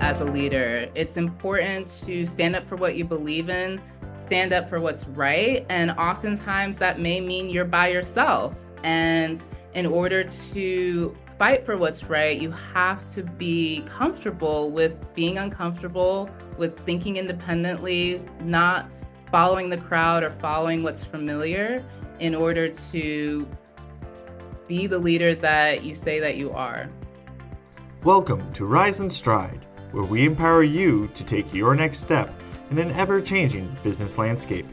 as a leader. It's important to stand up for what you believe in, stand up for what's right, and oftentimes that may mean you're by yourself. And in order to fight for what's right, you have to be comfortable with being uncomfortable, with thinking independently, not following the crowd or following what's familiar in order to be the leader that you say that you are. Welcome to Rise and Stride, where we empower you to take your next step in an ever-changing business landscape.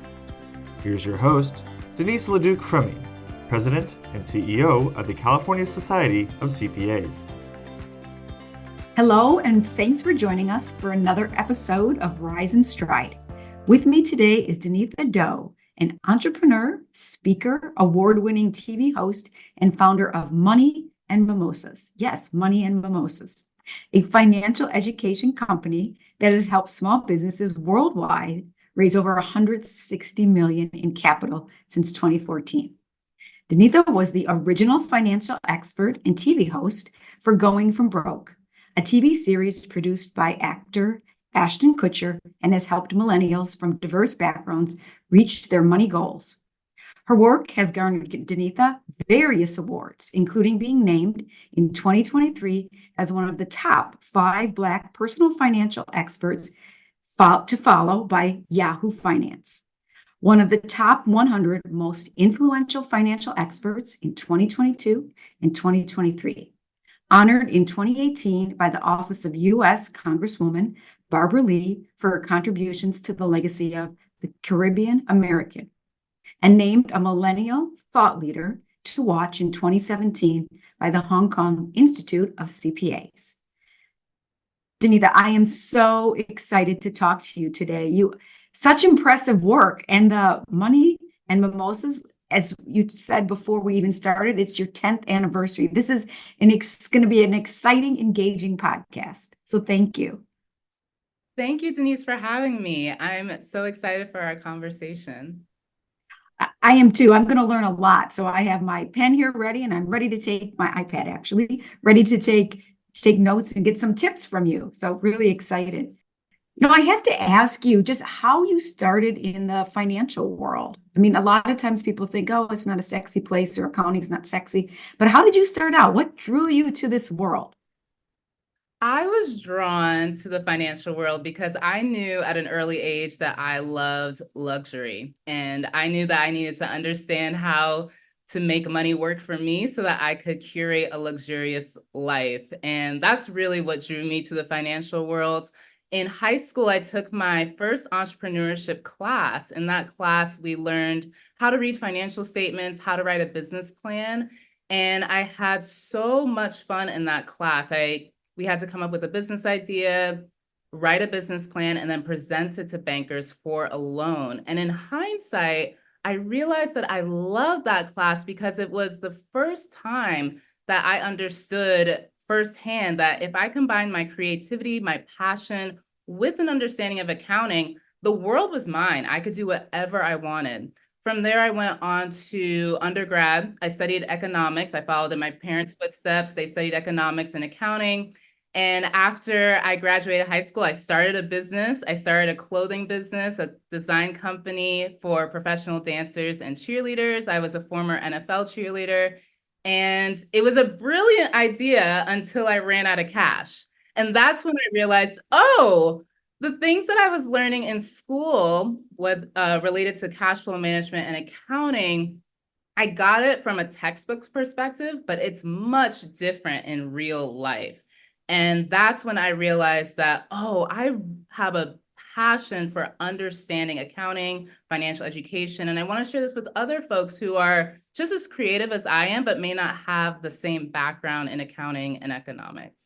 Here's your host, Denise LeDuc-Fremming, President and CEO of the California Society of CPAs. Hello, and thanks for joining us for another episode of Rise and Stride. With me today is Denitha Doe, an entrepreneur, speaker, award-winning TV host, and founder of Money and Mimosas. Yes, Money and Mimosas, a financial education company that has helped small businesses worldwide raise over $160 million in capital since 2014. Denitha was the original financial expert and TV host for Going From Broke, a TV series produced by actor Ashton Kutcher, and has helped millennials from diverse backgrounds reach their money goals. Her work has garnered Denitha various awards, including being named in 2023 as one of the top 5 Black personal financial experts to follow by Yahoo Finance, one of the top 100 most influential financial experts in 2022 and 2023, honored in 2018 by the Office of U.S. Congresswoman Barbara Lee for her contributions to the legacy of the Caribbean American, and named a millennial thought leader to watch in 2017 by the Hong Kong Institute of CPAs. Denitha, I am so excited to talk to you today. Such impressive work, and the Money and Mimosas, as you said before we even started, it's your 10th anniversary. This is going to be an exciting, engaging podcast. So thank you. Thank you, Denise, for having me. I'm so excited for our conversation. I am too. I'm going to learn a lot. So I have my pen here ready, and I'm ready to take my iPad, actually, ready to take notes and get some tips from you. So really excited. I have to ask you just how you started in the financial world. I mean, a lot of times people think, oh, it's not a sexy place, or accounting's not sexy. But how did you start out? What drew you to this world? I was drawn to the financial world because I knew at an early age that I loved luxury. And I knew that I needed to understand how to make money work for me so that I could curate a luxurious life. And that's really what drew me to the financial world. In high school, I took my first entrepreneurship class. In that class, we learned how to read financial statements, how to write a business plan. And I had so much fun in that class. We had to come up with a business idea, write a business plan, and then present it to bankers for a loan. And in hindsight, I realized that I loved that class because it was the first time that I understood firsthand that if I combined my creativity, my passion with an understanding of accounting, the world was mine. I could do whatever I wanted. From there, I went on to undergrad. I studied economics. I followed in my parents' footsteps. They studied economics and accounting. And after I graduated high school, I started a business. I started a clothing business, a design company for professional dancers and cheerleaders. I was a former NFL cheerleader. And it was a brilliant idea until I ran out of cash. And that's when I realized, oh, the things that I was learning in school related to cash flow management and accounting, I got it from a textbook perspective, but it's much different in real life. And that's when I realized that, oh, I have a passion for understanding accounting, financial education. And I want to share this with other folks who are just as creative as I am, but may not have the same background in accounting and economics.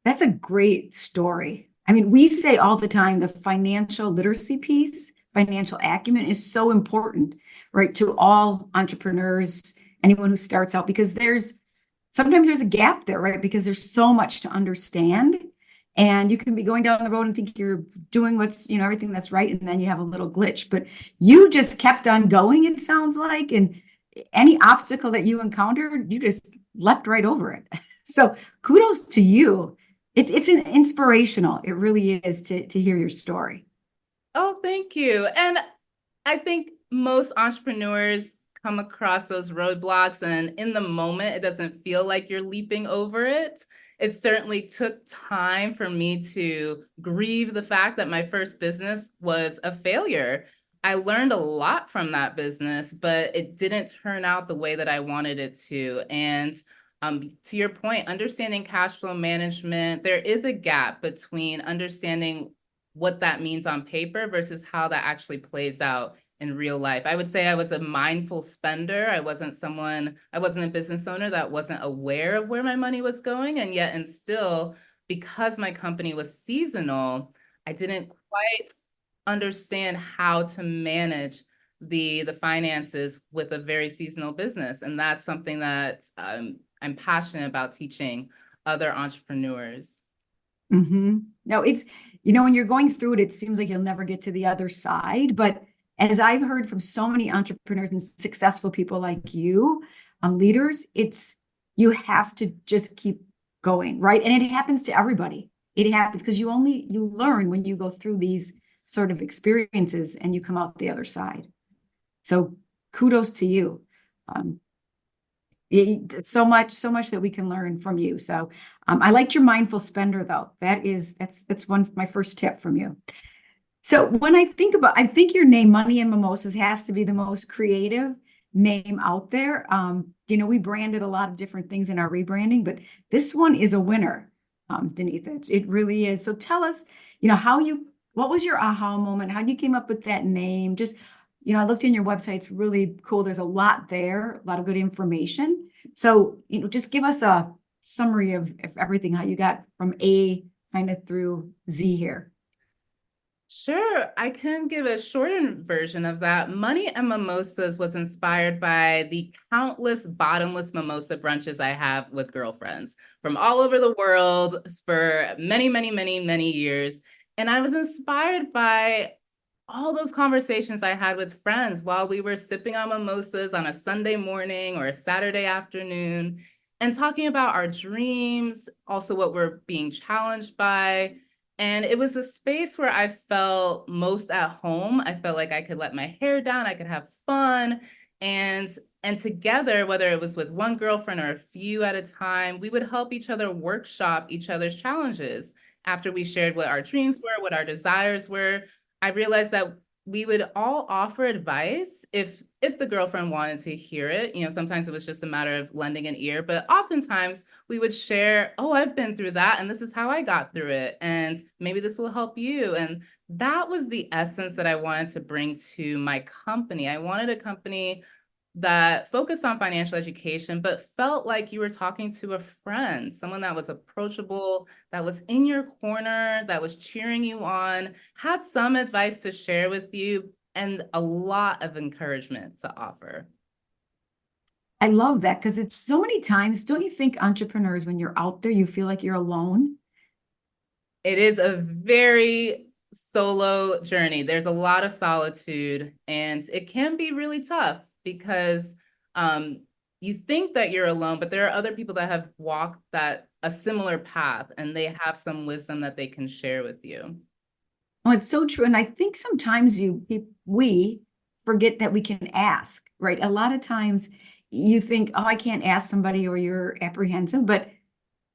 That's a great story. I mean, we say all the time the financial literacy piece, financial acumen is so important, right, to all entrepreneurs, anyone who starts out, because sometimes there's a gap there, right? Because there's so much to understand, and you can be going down the road and think you're doing everything that's right, and then you have a little glitch. But you just kept on going, it sounds like, and any obstacle that you encountered, you just leapt right over it. So kudos to you. it's an inspirational. It really is to hear your story. Oh, thank you. And I think most entrepreneurs come across those roadblocks, and in the moment, it doesn't feel like you're leaping over it. It certainly took time for me to grieve the fact that my first business was a failure. I learned a lot from that business, but it didn't turn out the way that I wanted it to. And to your point, understanding cash flow management, there is a gap between understanding what that means on paper versus how that actually plays out in real life. I would say I was a mindful spender. I wasn't a business owner that wasn't aware of where my money was going. And yet, and still, because my company was seasonal, I didn't quite understand how to manage the finances with a very seasonal business. And that's something that I'm passionate about teaching other entrepreneurs. No, it's, when you're going through it, it seems like you'll never get to the other side. But as I've heard from so many entrepreneurs and successful people like you, leaders, you have to just keep going, right? And it happens to everybody. It happens because you learn when you go through these sort of experiences and you come out the other side. So kudos to you. So much that we can learn from you. So I liked your mindful spender though. That's one of my first tip from you. So when I think your name Money and Mimosas has to be the most creative name out there. We branded a lot of different things in our rebranding, but this one is a winner, Denise. It really is. So tell us, what was your aha moment? How you came up with that name? Just, I looked in your website. It's really cool. There's a lot there, a lot of good information. So, just give us a summary of everything, how you got from A kind of through Z here. Sure, I can give a shortened version of that. Money and Mimosas was inspired by the countless bottomless mimosa brunches I have with girlfriends from all over the world for many, many, many, many years. And I was inspired by all those conversations I had with friends while we were sipping on mimosas on a Sunday morning or a Saturday afternoon and talking about our dreams, also what we're being challenged by. And it was a space where I felt most at home. I felt like I could let my hair down, I could have fun. And together, whether it was with one girlfriend or a few at a time, we would help each other workshop each other's challenges. After we shared what our dreams were, what our desires were, I realized that we would all offer advice if the girlfriend wanted to hear it. Sometimes it was just a matter of lending an ear, but oftentimes we would share, oh, I've been through that and this is how I got through it, and maybe this will help you. And that was the essence that I wanted to bring to my company. I wanted a company that focused on financial education, but felt like you were talking to a friend, someone that was approachable, that was in your corner, that was cheering you on, had some advice to share with you, and a lot of encouragement to offer. I love that because it's so many times, don't you think entrepreneurs, when you're out there, you feel like you're alone? It is a very solo journey. There's a lot of solitude, and it can be really tough because you think that you're alone, but there are other people that have walked a similar path, and they have some wisdom that they can share with you. Oh, it's so true. And I think sometimes we forget that we can ask, right? A lot of times you think, oh, I can't ask somebody, or you're apprehensive, but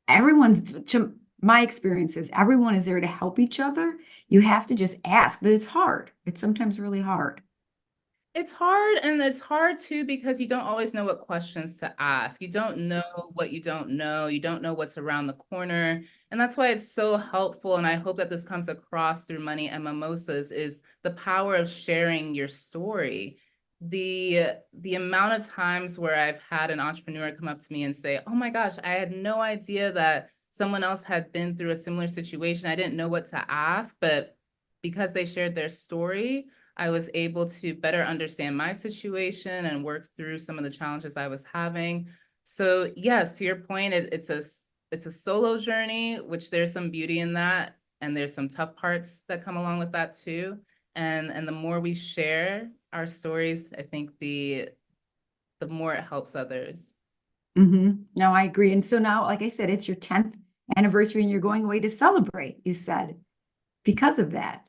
to my experiences, everyone is there to help each other. You have to just ask, but it's hard. It's sometimes really hard. It's hard, and it's hard too because you don't always know what questions to ask. You don't know what you don't know. You don't know what's around the corner. And that's why it's so helpful. And I hope that this comes across through Money and Mimosas, is the power of sharing your story. The amount of times where I've had an entrepreneur come up to me and say, oh my gosh, I had no idea that someone else had been through a similar situation. I didn't know what to ask, but because they shared their story, I was able to better understand my situation and work through some of the challenges I was having. So yes, to your point, it's a solo journey, which there's some beauty in that, and there's some tough parts that come along with that too. And the more we share our stories, I think the more it helps others. No, I agree. And so now, like I said, it's your 10th anniversary and you're going away to celebrate, you said, because of that.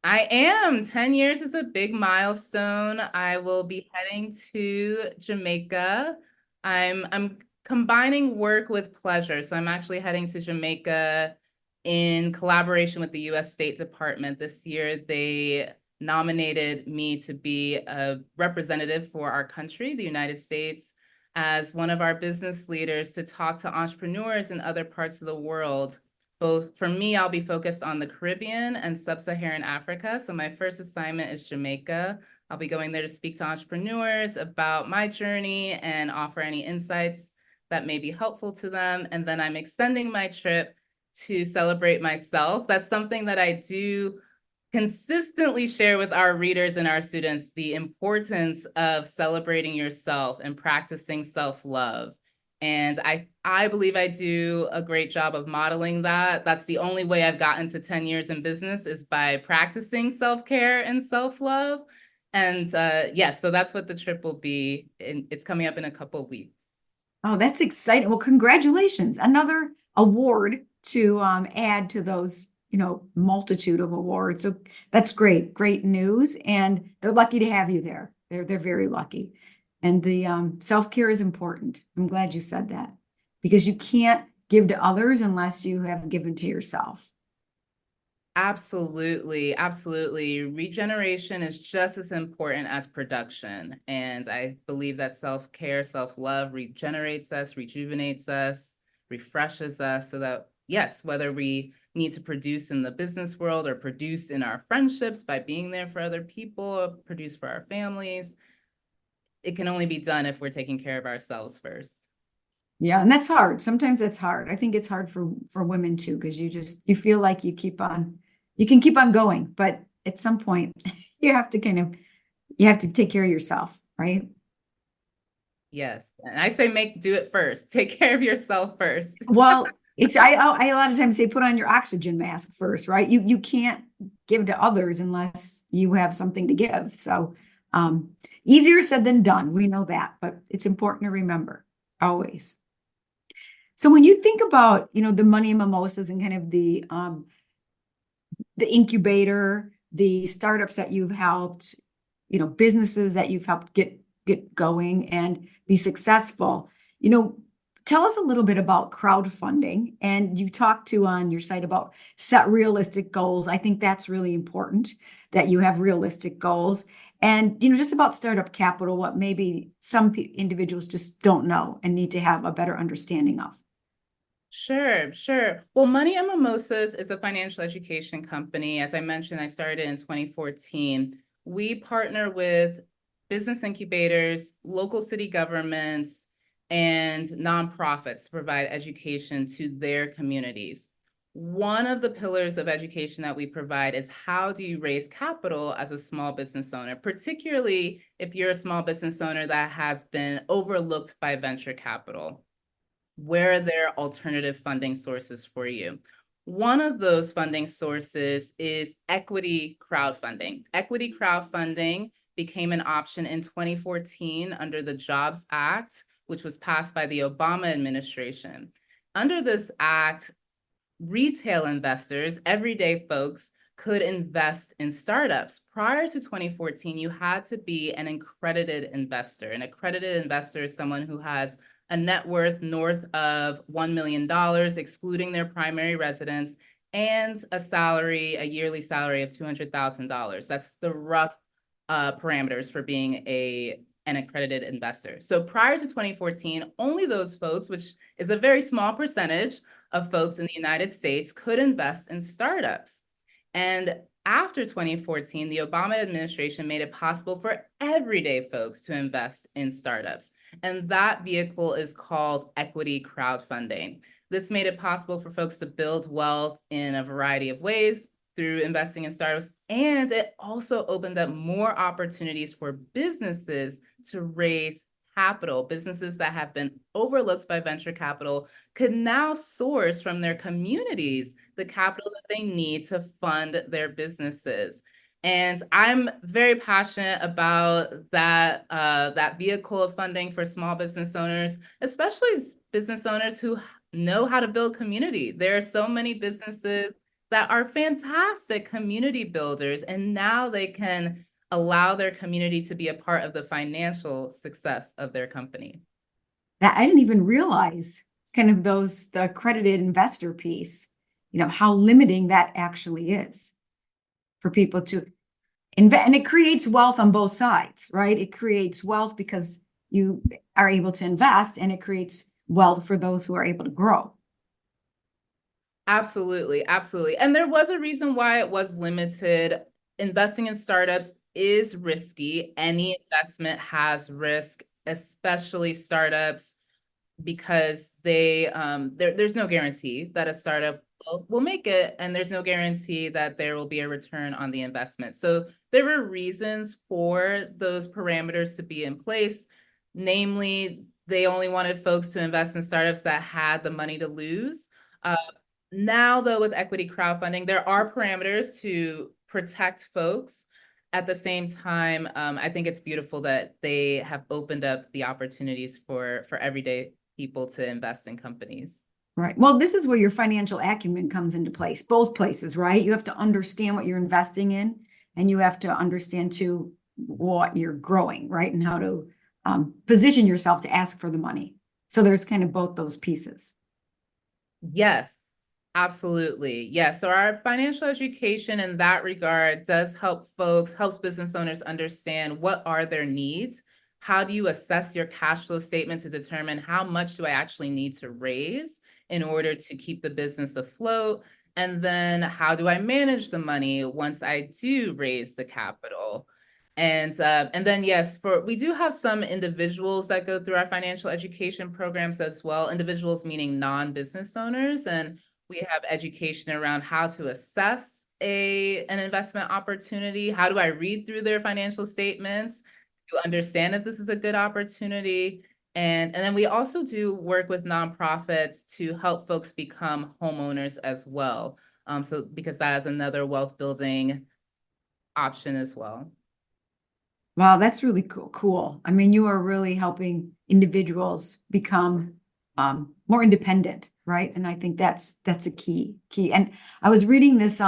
I am. 10 years is a big milestone. I will be heading to Jamaica. I'm combining work with pleasure. So I'm actually heading to Jamaica in collaboration with the US State Department. This year, they nominated me to be a representative for our country, the United States, as one of our business leaders to talk to entrepreneurs in other parts of the world. Both for me, I'll be focused on the Caribbean and sub-Saharan Africa. So my first assignment is Jamaica. I'll be going there to speak to entrepreneurs about my journey and offer any insights that may be helpful to them. And then I'm extending my trip to celebrate myself. That's something that I do consistently share with our readers and our students, the importance of celebrating yourself and practicing self-love. And I believe I do a great job of modeling that. That's the only way I've gotten to 10 years in business is by practicing self-care and self-love. And yes, so that's what the trip will be. It's coming up in a couple of weeks. Oh, that's exciting. Well, congratulations. Another award to add to those, multitude of awards. So that's great. Great news. And they're lucky to have you there. They're very lucky. And the self-care is important. I'm glad you said that because you can't give to others unless you have given to yourself. Absolutely, absolutely. Regeneration is just as important as production. And I believe that self-care, self-love regenerates us, rejuvenates us, refreshes us so that, yes, whether we need to produce in the business world or produce in our friendships by being there for other people, or produce for our families, it can only be done if we're taking care of ourselves first. Yeah, and that's hard. Sometimes that's hard. I think it's hard for women too, because you feel like you can keep on going, but at some point you have to take care of yourself, right? Yes. And I say do it first. Take care of yourself first. Well, I a lot of times say put on your oxygen mask first, right? You can't give to others unless you have something to give. So easier said than done. We know that, but it's important to remember always. So when you think about, the money mimosas and kind of the incubator, the startups that you've helped, businesses that you've helped get going and be successful, tell us a little bit about crowdfunding. And you talked to on your site about set realistic goals. I think that's really important that you have realistic goals. And, just about startup capital, what maybe some individuals just don't know and need to have a better understanding of. Sure, sure. Well, Money and Mimosas is a financial education company. As I mentioned, I started in 2014. We partner with business incubators, local city governments, and nonprofits to provide education to their communities. One of the pillars of education that we provide is how do you raise capital as a small business owner, particularly if you're a small business owner that has been overlooked by venture capital. Where are there alternative funding sources for you? One of those funding sources is equity crowdfunding. Equity crowdfunding became an option in 2014 under the Jobs Act, which was passed by the Obama administration. Under this act, retail investors, everyday folks, could invest in startups. Prior to 2014, you had to be an accredited investor. An accredited investor is someone who has a net worth north of $1 million, excluding their primary residence, and a yearly salary of $200,000. That's the rough parameters for being an accredited investor. So prior to 2014, only those folks, which is a very small percentage of folks in the United States, could invest in startups. And after 2014, the Obama administration made it possible for everyday folks to invest in startups. And that vehicle is called equity crowdfunding. This made it possible for folks to build wealth in a variety of ways through investing in startups. And it also opened up more opportunities for businesses to raise capital. Businesses that have been overlooked by venture capital could now source from their communities the capital that they need to fund their businesses. And I'm very passionate about that vehicle of funding for small business owners, especially business owners who know how to build community. There are so many businesses that are fantastic community builders, and now they can allow their community to be a part of the financial success of their company. That I didn't even realize kind of the accredited investor piece, how limiting that actually is for people to invest. And it creates wealth on both sides, right? It creates wealth because you are able to invest, and it creates wealth for those who are able to grow. Absolutely, absolutely. And there was a reason why it was limited. Investing in startups is risky. Any investment has risk, especially startups, because there's no guarantee that a startup will make it, and there's no guarantee that there will be a return on the investment. So there were reasons for those parameters to be in place. Namely, they only wanted folks to invest in startups that had the money to lose. Now, though, with equity crowdfunding, there are parameters to protect folks. At the same time, I think it's beautiful that they have opened up the opportunities for everyday people to invest in companies. Right. Well, this is where your financial acumen comes into place, both places, right? You have to understand what you're investing in, and you have to understand too what you're growing, right? And how to position yourself to ask for the money. So there's kind of both those pieces. Yes, absolutely. Yes. So our financial education in that regard does helps business owners understand what are their needs. How do you assess your cash flow statement to determine how much do I actually need to raise in order to keep the business afloat? And then how do I manage the money once I do raise the capital? And then yes, we do have some individuals that go through our financial education programs as well. Individuals meaning non-business owners, and we have education around how to assess an investment opportunity. How do I read through their financial statements to understand if this is a good opportunity? And then we also do work with nonprofits to help folks become homeowners as well. So because that is another wealth building option as well. Wow, that's really cool. I mean, you are really helping individuals become more independent, right? And I think that's a key. And I was reading this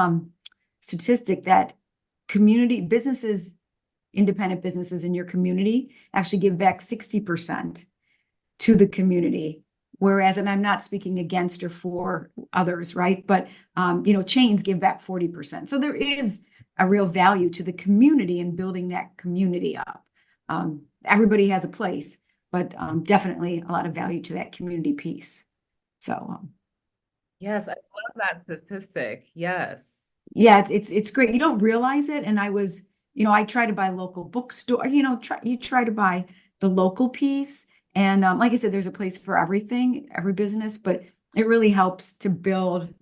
statistic that independent businesses in your community actually give back 60% to the community. Whereas, and I'm not speaking against or for others, right? But chains give back 40%. So there is a real value to the community and building that community up. Everybody has a place, but definitely a lot of value to that community piece. So yes, I love that statistic. Yes. yeah, it's great. You don't realize it. And I try to buy local bookstore, you try to buy the local piece. And like I said, there's a place for everything, every business, but it really helps to build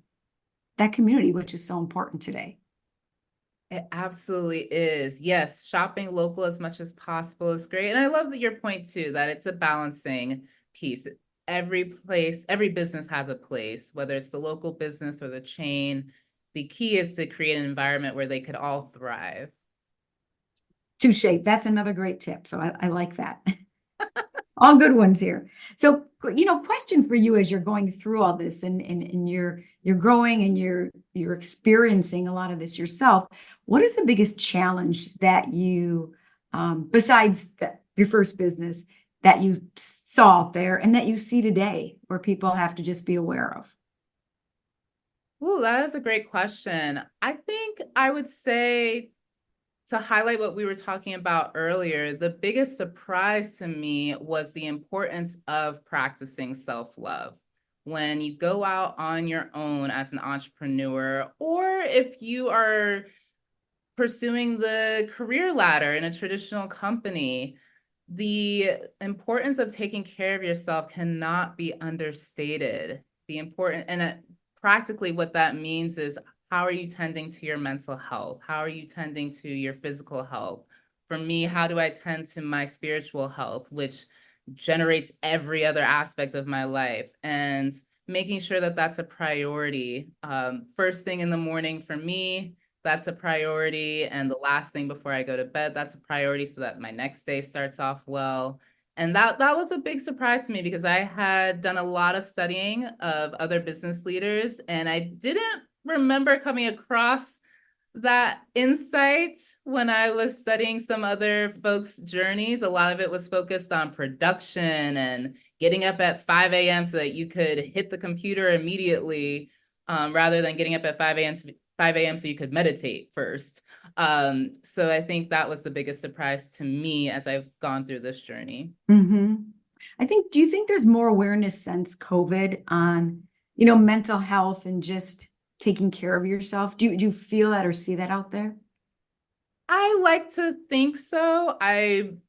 that community, which is so important today. It absolutely is. Yes, shopping local as much as possible is great. And I love that your point too, that it's a balancing piece. Every business has a place, whether it's the local business or the chain. The key is to create an environment where they could all thrive. Touche. That's another great tip. So I like that. All good ones here. So, question for you as you're going through all this and you're growing and you're experiencing a lot of this yourself. What is the biggest challenge that you, besides your first business, that you saw out there and that you see today where people have to just be aware of? Oh, that is a great question. I think I would say, to highlight what we were talking about earlier, the biggest surprise to me was the importance of practicing self-love. When you go out on your own as an entrepreneur, or if you are pursuing the career ladder in a traditional company, the importance of taking care of yourself cannot be understated. Practically what that means is, how are you tending to your mental health? How are you tending to your physical health? For me, how do I tend to my spiritual health, which generates every other aspect of my life? And making sure that that's a priority. First thing in the morning for me, that's a priority. And the last thing before I go to bed, that's a priority so that my next day starts off well. And that was a big surprise to me because I had done a lot of studying of other business leaders, and I didn't remember coming across that insight when I was studying some other folks' journeys. A lot of it was focused on production and getting up at 5 a.m. so that you could hit the computer immediately, rather than getting up at 5 a.m. so you could meditate first. So I think that was the biggest surprise to me as I've gone through this journey. Mm-hmm. Do you think there's more awareness since COVID on, mental health and just taking care of yourself? Do you feel that or see that out there? I like to think so. I'm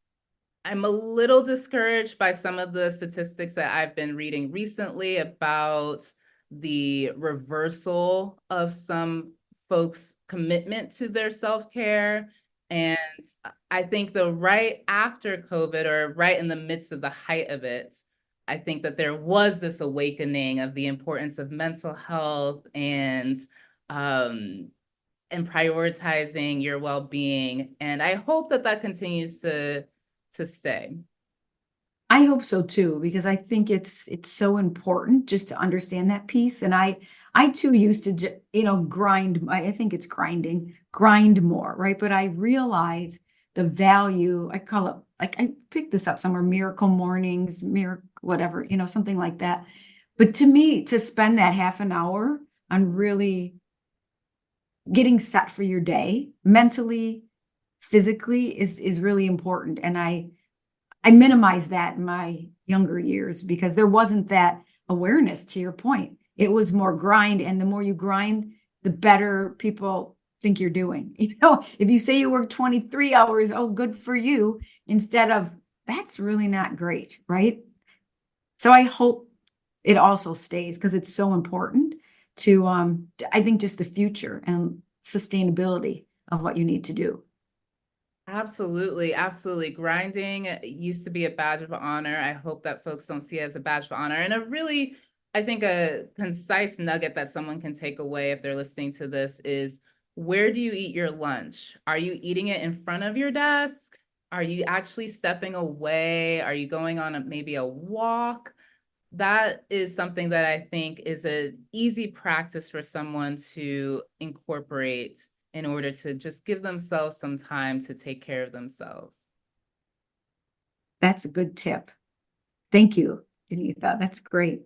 a little discouraged by some of the statistics that I've been reading recently about the reversal of some folks' commitment to their self-care. And I think right after COVID, or right in the midst of the height of it, I think that there was this awakening of the importance of mental health and prioritizing your well-being. And I hope that continues to stay. I hope so too, because I think it's so important just to understand that piece. And I too used to, grind. I think it's grind more, right? But I realize the value. I call it, like, I picked this up somewhere, miracle mornings, whatever, something like that. But to me, to spend that half an hour on really getting set for your day, mentally, physically, is really important. And I minimized that in my younger years because there wasn't that awareness, to your point. It was more grind. And the more you grind, the better people think you're doing. If you say you work 23 hours, oh, good for you, instead of that's really not great, right? So I hope it also stays because it's so important to, I think, just the future and sustainability of what you need to do. Absolutely, absolutely. Grinding used to be a badge of honor. I hope that folks don't see it as a badge of honor. And I think a concise nugget that someone can take away if they're listening to this is, where do you eat your lunch? Are you eating it in front of your desk? Are you actually stepping away? Are you going on maybe a walk? That is something that I think is an easy practice for someone to incorporate in order to just give themselves some time to take care of themselves. That's a good tip. Thank you, Denitha. That's great.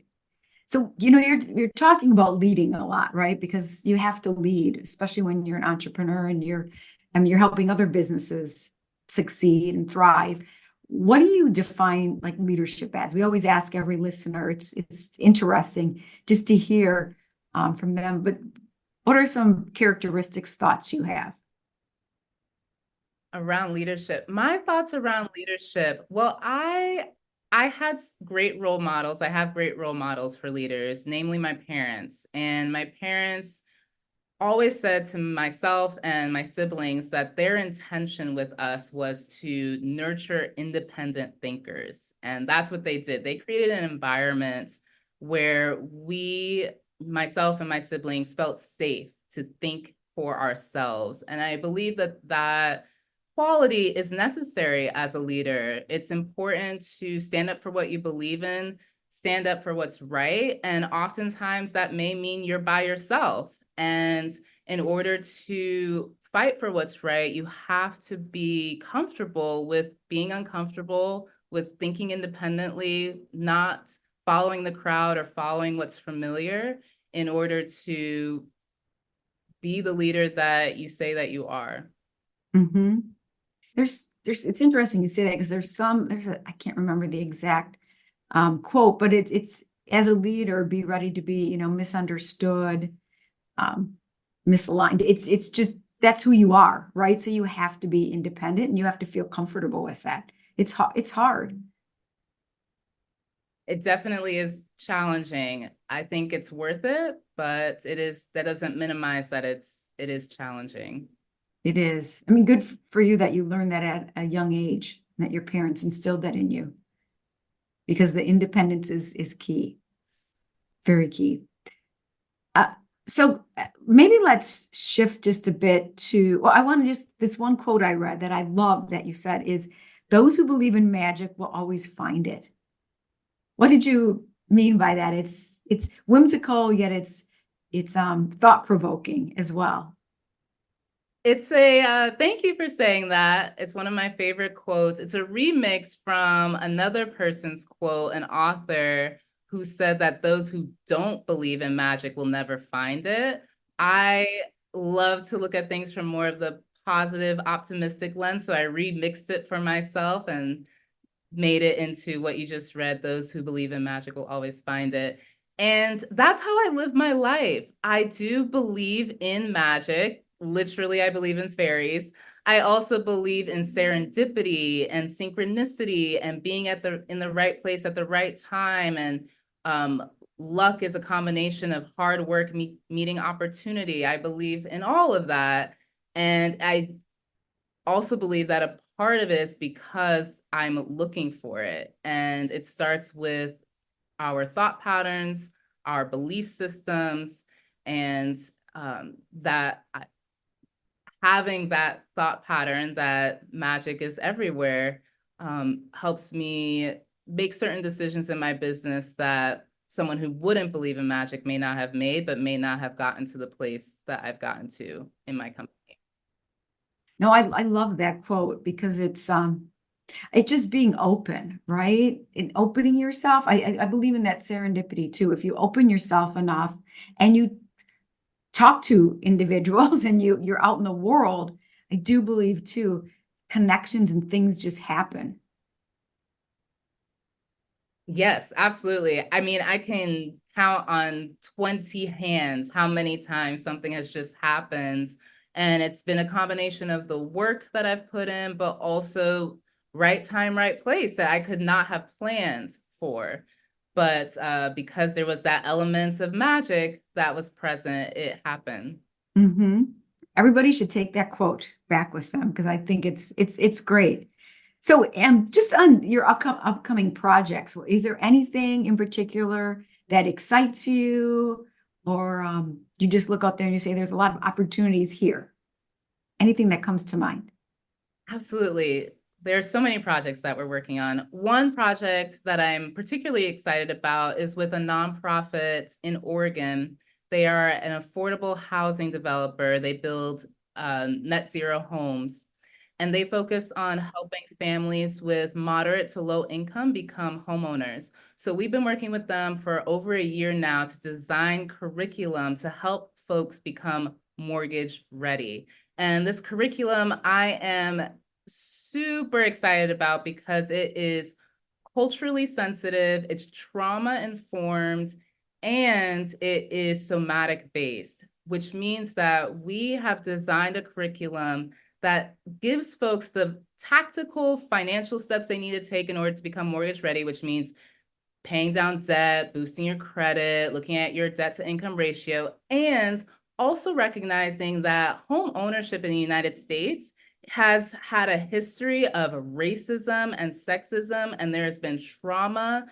So, you're talking about leading a lot, right? Because you have to lead, especially when you're an entrepreneur and you're helping other businesses succeed and thrive. What do you define like leadership as? We always ask every listener. It's interesting just to hear from them. But what are some characteristics, thoughts you have? Around leadership. My thoughts around leadership. Well, I had great role models. I have great role models for leaders, namely my parents. And my parents always said to myself and my siblings that their intention with us was to nurture independent thinkers. And that's what they did. They created an environment where myself and my siblings, felt safe to think for ourselves. And I believe that quality is necessary as a leader. It's important to stand up for what you believe in, stand up for what's right. And oftentimes that may mean you're by yourself. And in order to fight for what's right, you have to be comfortable with being uncomfortable, with thinking independently, not following the crowd or following what's familiar, in order to be the leader that you say that you are. Mm-hmm. It's interesting you say that because I can't remember the exact quote, but it's as a leader, be ready to be, misunderstood, misaligned. It's just, that's who you are, right? So you have to be independent and you have to feel comfortable with that. It's hard. It definitely is challenging. I think it's worth it, but that doesn't minimize that it is challenging. It is. I mean, good for you that you learned that at a young age, that your parents instilled that in you, because the independence is key, very key. So maybe let's shift just a bit to, well, I want to this one quote I read that I love that you said is, those who believe in magic will always find it. What did you mean by that? It's whimsical, yet it's thought-provoking as well. It's a thank you for saying that. It's one of my favorite quotes. It's a remix from another person's quote, an author who said that those who don't believe in magic will never find it. I love to look at things from more of the positive, optimistic lens. So I remixed it for myself and made it into what you just read. Those who believe in magic will always find it. And that's how I live my life. I do believe in magic. Literally, I believe in fairies. I also believe in serendipity and synchronicity and being in the right place at the right time. And luck is a combination of hard work meeting opportunity. I believe in all of that. And I also believe that a part of it is because I'm looking for it. And it starts with our thought patterns, our belief systems, and having that thought pattern that magic is everywhere helps me make certain decisions in my business that someone who wouldn't believe in magic may not have made, but may not have gotten to the place that I've gotten to in my company. No, I love that quote because it's just being open, right? And opening yourself. I believe in that serendipity too. If you open yourself enough and you talk to individuals and you're out in the world, I do believe too, connections and things just happen. Yes, absolutely. I mean, I can count on 20 hands how many times something has just happened. And it's been a combination of the work that I've put in, but also right time, right place that I could not have planned for. But because there was that element of magic that was present, it happened. Mm-hmm. Everybody should take that quote back with them because I think it's great. So, just on your upcoming projects, is there anything in particular that excites you, or you just look out there and you say there's a lot of opportunities here? Anything that comes to mind? Absolutely. There are so many projects that we're working on. One project that I'm particularly excited about is with a nonprofit in Oregon. They are an affordable housing developer. They build net zero homes, and they focus on helping families with moderate to low income become homeowners. So we've been working with them for over a year now to design curriculum to help folks become mortgage ready. And this curriculum I am super excited about because it is culturally sensitive, it's trauma informed, and it is somatic based, which means that we have designed a curriculum that gives folks the tactical financial steps they need to take in order to become mortgage ready, which means paying down debt, boosting your credit, looking at your debt to income ratio, and also recognizing that home ownership in the United States has had a history of racism and sexism, and there has been trauma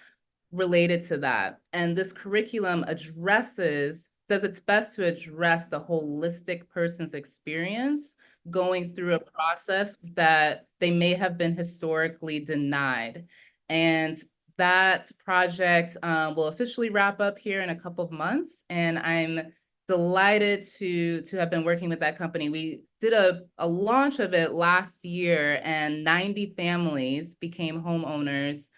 related to that. And this curriculum does its best to address the holistic person's experience going through a process that they may have been historically denied. And that project will officially wrap up here in a couple of months. And I'm delighted to have been working with that company. We did a launch of it last year, and 90 families became homeowners.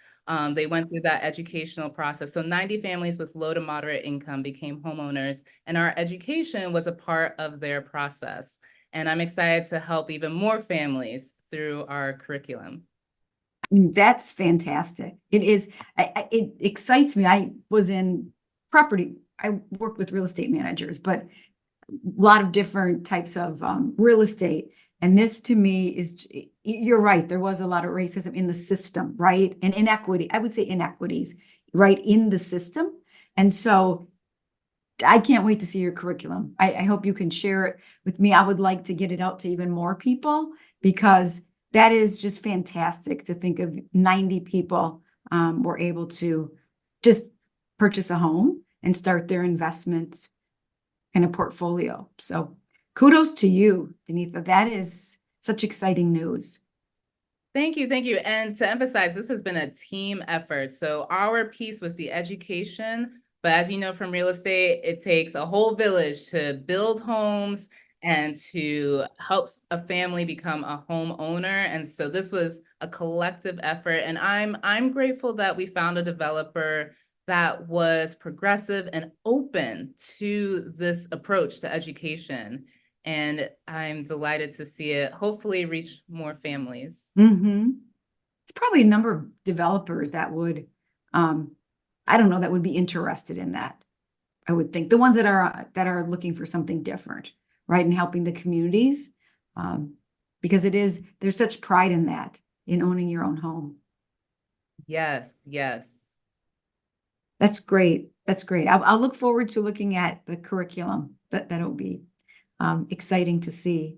They went through that educational process. So 90 families with low to moderate income became homeowners, and our education was a part of their process. And I'm excited to help even more families through our curriculum. That's fantastic. It is. It excites me. I was in property. I worked with real estate managers, but a lot of different types of real estate. And this to me is, you're right. There was a lot of racism in the system, right? And inequity. I would say inequities, right, in the system. And so I can't wait to see your curriculum. I hope you can share it with me. I would like to get it out to even more people because that is just fantastic to think of 90 people were able to just purchase a home and start their investments in a portfolio. So kudos to you, Denitha. That is such exciting news. Thank you. Thank you. And to emphasize, this has been a team effort. So our piece was the education, but as you know from real estate, it takes a whole village to build homes and to help a family become a homeowner. And so this was a collective effort. And I'm grateful that we found a developer that was progressive and open to this approach to education. And I'm delighted to see it hopefully reach more families. Mm-hmm. It's probably a number of developers that would, I don't know, that would be interested in that. I would think the ones that are looking for something different, right, and helping the communities, because there's such pride in that, in owning your own home. Yes, yes. That's great. That's great. I'll look forward to looking at the curriculum. That'll be exciting to see.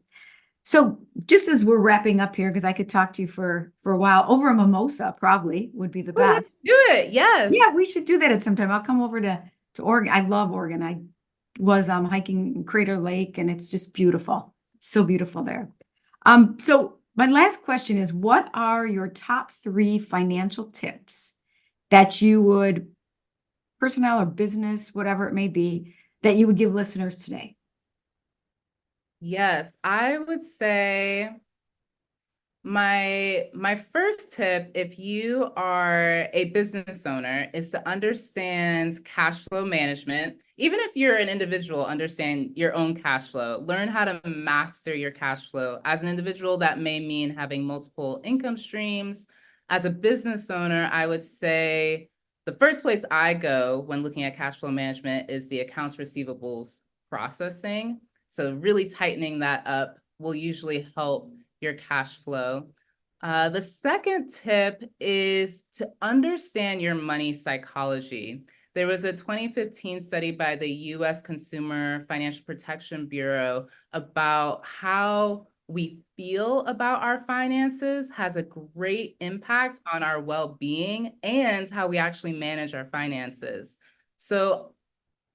So just as we're wrapping up here, because I could talk to you for a while, over a mimosa probably would be the Oh, let's best. do it. Yes. Yeah, we should do that at some time. I'll come over to Oregon. I love Oregon. I was hiking Crater Lake, and it's just beautiful. So beautiful there. So my last question is, what are your top 3 financial tips that you would, personnel or business, whatever it may be, that you would give listeners today? Yes, I would say my first tip, if you are a business owner, is to understand cash flow management. Even if you're an individual, understand your own cash flow. Learn how to master your cash flow. As an individual, that may mean having multiple income streams. As a business owner, I would say the first place I go when looking at cash flow management is the accounts receivables processing. So really tightening that up will usually help your cash flow. The second tip is to understand your money psychology. There was a 2015 study by the US Consumer Financial Protection Bureau about how we feel about our finances has a great impact on our well-being and how we actually manage our finances. So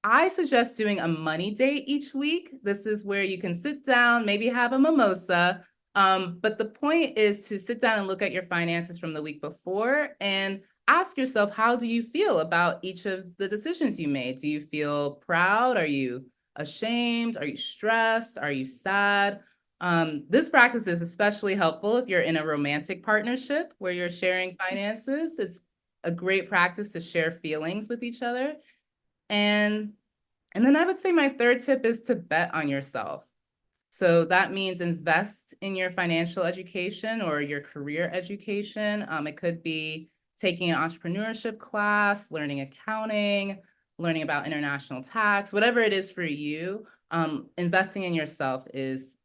I suggest doing a money date each week. This is where you can sit down, maybe have a mimosa. But the point is to sit down and look at your finances from the week before and ask yourself, how do you feel about each of the decisions you made? Do you feel proud? Are you ashamed? Are you stressed? Are you sad? This practice is especially helpful if you're in a romantic partnership where you're sharing finances. It's a great practice to share feelings with each other. And then I would say my third tip is to bet on yourself. So that means invest in your financial education or your career education. It could be taking an entrepreneurship class, learning accounting, learning about international tax, whatever it is for you. Investing in yourself is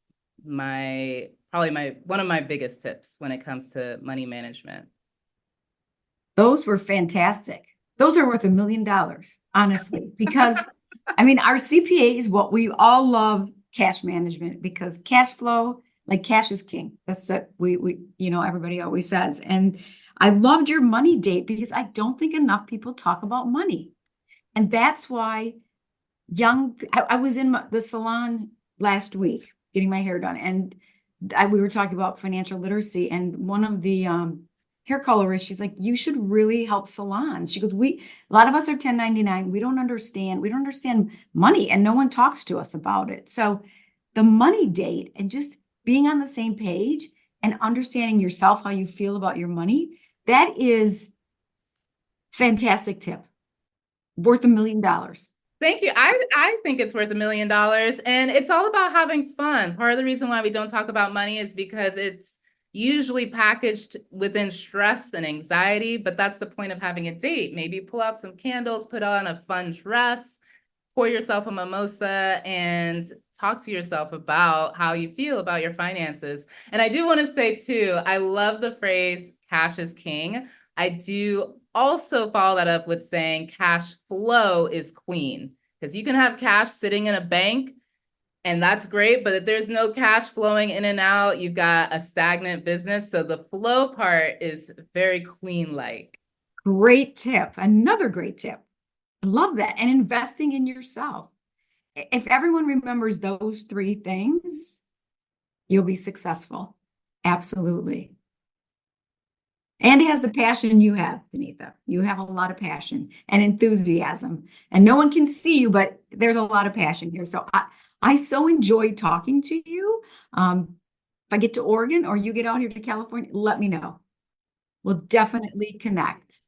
probably one of my biggest tips when it comes to money management. Those were fantastic. Those are worth $1 million, honestly, because I mean, our CPA is what we all love, cash management, because cash flow, like cash is king. That's what everybody always says. And I loved your money date because I don't think enough people talk about money. And that's why I was in the salon last week getting my hair done, and we were talking about financial literacy, and one of the hair colorist, she's like, you should really help salons. She goes, a lot of us are 1099. We don't understand money, and no one talks to us about it. So the money date and just being on the same page and understanding yourself, how you feel about your money, that is fantastic tip. Worth $1 million. Thank you. I think it's worth $1 million, and it's all about having fun. Part of the reason why we don't talk about money is because it's usually packaged within stress and anxiety, but that's the point of having a date. Maybe pull out some candles, put on a fun dress, pour yourself a mimosa, and talk to yourself about how you feel about your finances. And I do want to say too, I love the phrase cash is king. I do also follow that up with saying cash flow is queen, because you can have cash sitting in a bank and that's great, but if there's no cash flowing in and out, you've got a stagnant business. So the flow part is very queen-like. Great tip. Another great tip. I love that. And investing in yourself. If everyone remembers those 3 things, you'll be successful. Absolutely. And has the passion you have, Benita. You have a lot of passion and enthusiasm. And no one can see you, but there's a lot of passion here. So I so enjoyed talking to you. If I get to Oregon or you get out here to California, let me know. We'll definitely connect.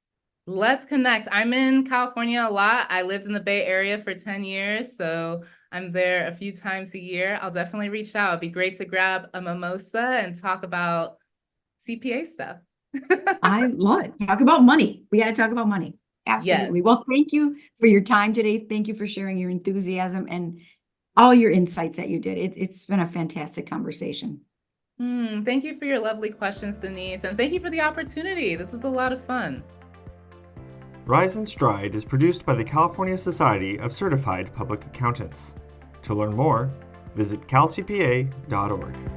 Let's connect. I'm in California a lot. I lived in the Bay Area for 10 years, so I'm there a few times a year. I'll definitely reach out. It'd be great to grab a mimosa and talk about CPA stuff. I love it. Talk about money. We got to talk about money. Absolutely. Yes. Well, thank you for your time today. Thank you for sharing your enthusiasm and all your insights that you did. It's been a fantastic conversation. Thank you for your lovely questions, Denise, and thank you for the opportunity. This was a lot of fun. Rise and Stride is produced by the California Society of Certified Public Accountants. To learn more, visit calcpa.org.